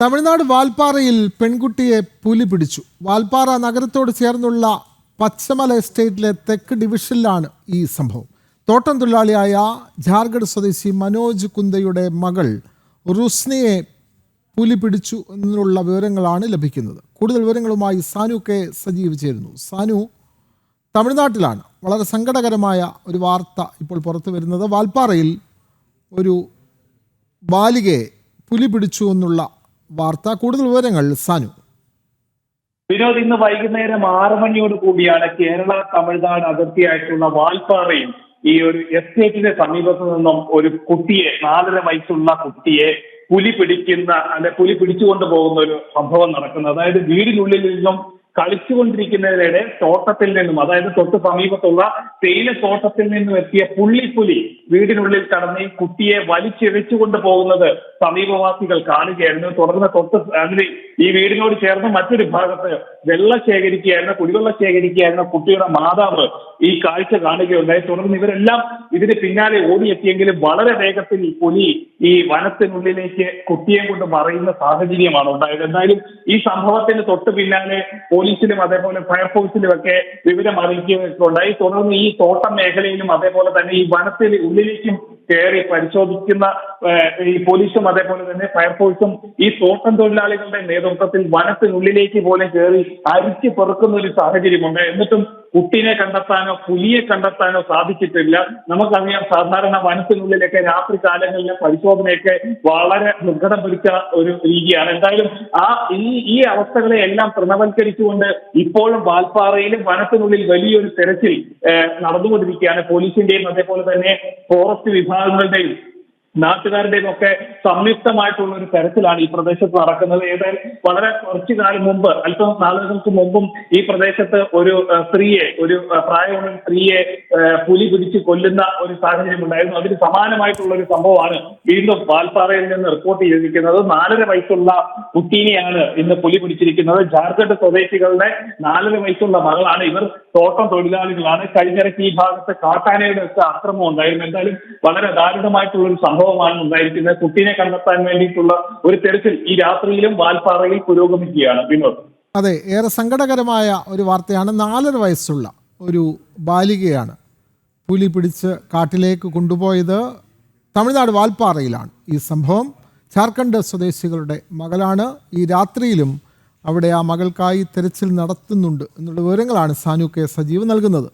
തമിഴ്നാട് വാൽപ്പാറയിൽ പെൺകുട്ടിയെ പുലി പിടിച്ചു. വാൽപ്പാറ നഗരത്തോട് ചേർന്നുള്ള പച്ചമല എസ്റ്റേറ്റിലെ തെക്ക് ഡിവിഷനിലാണ് ഈ സംഭവം. തോട്ടം തൊഴിലാളിയായ ജാർഖണ്ഡ് സ്വദേശി മനോജ് കുന്ദയുടെ മകൾ റുസ്നയെ പുലി പിടിച്ചു എന്നുള്ള വിവരങ്ങളാണ് ലഭിക്കുന്നത്. കൂടുതൽ വിവരങ്ങളുമായി സാനു കെ സജീവ് ചേരുന്നു. സാനു, തമിഴ്നാട്ടിലാണ് വളരെ സങ്കടകരമായ ഒരു വാർത്ത ഇപ്പോൾ പുറത്തു വരുന്നത്. വാൽപ്പാറയിൽ ഒരു ബാലികയെ പുലി പിടിച്ചു എന്നുള്ള വാർത്ത. കൂടുതൽ വിവരങ്ങൾ സാനു. വിനോദ്, ഇന്ന് വൈകുന്നേരം 6 മണിയോട് കൂടിയാണ് കേരള തമിഴ്നാട് അതിർത്തിയായിട്ടുള്ള വാൽപ്പാറയിൽ ഈ ഒരു എസ്റ്റേറ്റിന്റെ സമീപത്ത് നിന്നും ഒരു കുട്ടിയെ, 4.5 വയസ്സുള്ള കുട്ടിയെ പുലി പിടിച്ചുകൊണ്ട് പോകുന്ന ഒരു സംഭവം നടക്കുന്നത്. അതായത് വീടിനുള്ളിൽ നിന്നും കളിച്ചുകൊണ്ടിരിക്കുന്നതിനിടെ തോട്ടത്തിൽ നിന്നും, അതായത് തൊട്ട് സമീപത്തുള്ള തേയില തോട്ടത്തിൽ നിന്നും എത്തിയ പുള്ളിപ്പുലി വീടിനുള്ളിൽ കടന്ന് ഈ കുട്ടിയെ വലിച്ചിഴച്ചുകൊണ്ട് പോകുന്നത് സമീപവാസികൾ കാണുകയായിരുന്നു. തുടർന്ന് അതിന് ഈ വീടിനോട് ചേർന്ന് മറ്റൊരു ഭാഗത്ത് കുടിവെള്ളം ശേഖരിക്കുകയായിരുന്ന കുട്ടിയുടെ മാതാവ് ഈ കാഴ്ച കാണുകയുണ്ടായി. തുടർന്ന് ഇവരെല്ലാം ഇതിന് പിന്നാലെ ഓടിയെത്തിയെങ്കിലും വളരെ വേഗത്തിൽ ഈ പുലി ഈ വനത്തിനുള്ളിലേക്ക് കുട്ടിയെ കൊണ്ട് മറയുന്ന സാഹചര്യമാണ് ഉണ്ടായത്. എന്തായാലും ഈ സംഭവത്തിന് തൊട്ട് പിന്നാലെ പോലീസിലും അതേപോലെ ഫയർഫോഴ്സിലും ഒക്കെ വിവരം അറിയിക്കുകയുണ്ടായി. തുടർന്ന് ഈ തോട്ടം മേഖലയിലും അതേപോലെ തന്നെ ഈ വനത്തിൽ ഉള്ളിലേക്കും കയറി പരിശോധിക്കുന്ന ഈ പോലീസും അതേപോലെ തന്നെ ഫയർഫോഴ്സും ഈ തോട്ടം തൊഴിലാളികളുടെ നേതൃത്വത്തിൽ വനത്തിനുള്ളിലേക്ക് പോലും കയറി അരിച്ചു പെറുക്കുന്ന ഒരു സാഹചര്യമുണ്ട്. എന്നിട്ടും കുട്ടീനെ കണ്ടെത്താനോ പുലിയെ കണ്ടെത്താനോ സാധിച്ചിട്ടില്ല. നമുക്കറിയാം, സാധാരണ വനത്തിനുള്ളിലൊക്കെ രാത്രി കാലങ്ങളിലെ പരിശോധനയൊക്കെ വളരെ ദുർഘടം പിടിച്ച ഒരു രീതിയാണ്. എന്തായാലും ഈ അവസ്ഥകളെ എല്ലാം തൃണവൽക്കരിച്ചുകൊണ്ട് ഇപ്പോഴും വാൽപ്പാറയിലും വനത്തിനുള്ളിൽ വലിയൊരു തെരച്ചിൽ നടന്നുകൊണ്ടിരിക്കുകയാണ്. പോലീസിന്റെയും അതേപോലെ തന്നെ ഫോറസ്റ്റ് വിഭാഗങ്ങളുടെയും നാട്ടുകാരുടെയും ഒക്കെ സംയുക്തമായിട്ടുള്ള ഒരു തെരച്ചിലാണ് ഈ പ്രദേശത്ത് നടക്കുന്നത്. ഏതായാലും വളരെ കുറച്ചു കാലം മുമ്പ്, അല്പം നാളുകൾക്ക് മുമ്പും ഈ പ്രദേശത്ത് ഒരു പ്രായമുള്ള സ്ത്രീയെ പുലി പിടിച്ച് കൊല്ലുന്ന ഒരു സാഹചര്യം ഉണ്ടായിരുന്നു. അതിന് സമാനമായിട്ടുള്ള ഒരു സംഭവമാണ് വീണ്ടും വാൽപ്പാറയിൽ നിന്ന് റിപ്പോർട്ട് ചെയ്തിരിക്കുന്നത്. 4.5 വയസ്സുള്ള കുട്ടീനെയാണ് ഇന്ന് പുലി പിടിച്ചിരിക്കുന്നത്. ജാർഖണ്ഡ് സ്വദേശികളുടെ 4.5 വയസ്സുള്ള മകളാണ്. ഇവർ തോട്ടം തൊഴിലാളികളാണ്. കഴിഞ്ഞിടയ്ക്ക് ഈ ഭാഗത്ത് കാട്ടാനയുടെ ഒക്കെ ആക്രമണം ഉണ്ടായിരുന്നു. എന്തായാലും വളരെ ദാരുണമായിട്ടുള്ള ഒരു സംഭവമാണ് ഉണ്ടായിരിക്കുന്നത്. കുട്ടീനെ കണ്ടെത്താൻ വേണ്ടിയിട്ടുള്ള ഒരു തെരച്ചിൽ ഈ രാത്രിയിലും വാൽപ്പാറയിൽ പുരോഗമിക്കുകയാണ്. വിനോദ്, അതെ, ഏറെ സങ്കടകരമായ ഒരു വാർത്തയാണ്. 4.5 വയസ്സുള്ള ഒരു ബാലികയാണ് പുലി പിടിച്ച് കാട്ടിലേക്ക് കൊണ്ടുപോയത്. തമിഴ്നാട് വാൽപ്പാറയിലാണ് ഈ സംഭവം. ജാർഖണ്ഡ് സ്വദേശികളുടെ മകളാണ്. ഈ രാത്രിയിലും അവിടെ ആ മകൾക്കായി തെരച്ചിൽ നടത്തുന്നുണ്ട് എന്നുള്ള വിവരങ്ങളാണ് സാനു കെ സജീവ് നൽകുന്നത്.